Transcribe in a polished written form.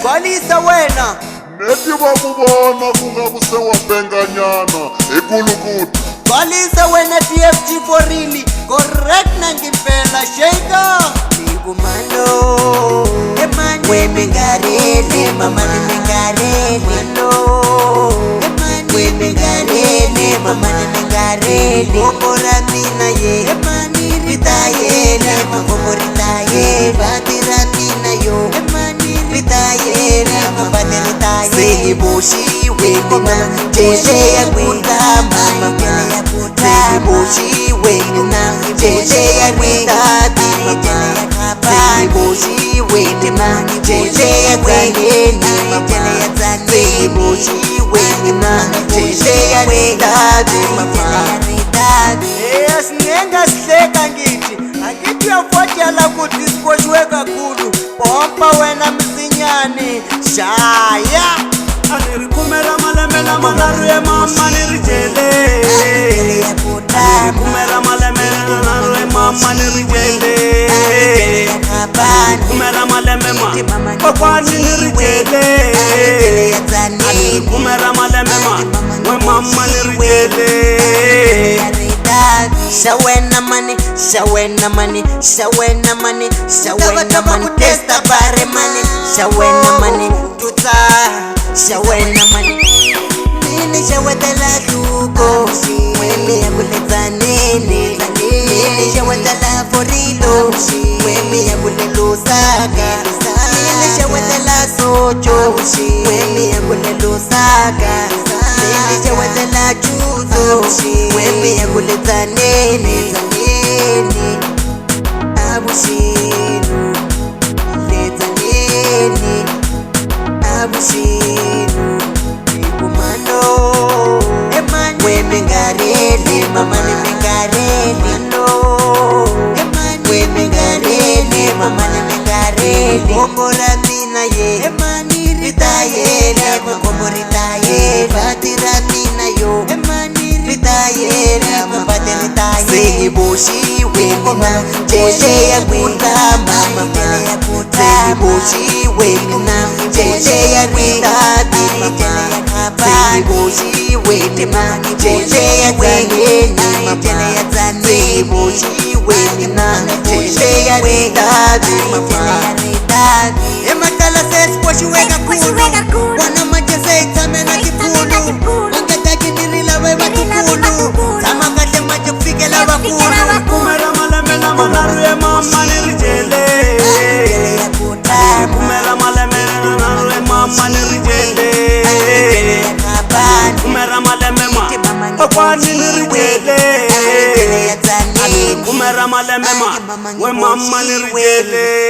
Gcwalisa wena neti bakubona kungabuse wabhenganyana ekulukuthi Gcwalisa wena TFG for RILI correct nangimpela shaker Ligumano Emani wemingarele mama nemingarele Mano Emani wemingarele mama nemingarele Ngomora mina ye Emani RITA yele Ngomora RITA ye Batira mina yo Emani RITA yele Ngomora RITA ye Seyiboshiwe mina Jele yakuta mama Jele yakuta Seyiboshiwe mina Jele yakuta mama Seyiboshiwe mina Jele yakuta Jele yakuta Seyiboshiwe mina Jele yakuta mama Singenga sihleka ngithi Akithi uyafotshela kuthi siboshiwe kakhulu Pompa wena msinyane Shaya Kumera malemela manaru ya mama nirijele Kumera malemela manaru ya mama nirijele Kumera malemema Okwani nirijele Kumera malemema we mama nirijele Shawena money, shawena money, shawena money, shawena money, testa bare money, shawena money, tuta, shawena money. Nini shawetela luko, wemi ya kule Tzaneen, nini shawetela forilo, wemi ya kule Lusaka, nini shawetela socho, wemi ya kule Lusaka, nini shawetela chuzo, wemi ya kule Tzaneen, abushinu, Tzaneen, abushinu, Ligumano, Emani, wemingarele, mama nemingarele, Mano, Emani, wemingarele, mama nemingarele, Ngomora mina ye, Emani RITA yele, Ngomora RITA yele, Batira mina yo, Emani RITA yele, Batira RITA yele, Seyiboshiwe mina, Jele yakuta mama, Jele yakuta, Seyiboshiwe mina, Jele yakuta mama, Seyiboshiwe mina, Jele yakuta mama, Seyiboshiwe mina, Jele yakuta mama. Emakala sesiboshiwe kakhulu, wana manje seyithamela kipulu, Wangetaki nirila wewa tukulu, Tama kahle manje kufikela bakulu. Kumera malemela manaru ya mama nirijele Kumera malemela manaru ya mama nirijele Kumera malemema Okwani nirijele Kumera malemema we mama nirijele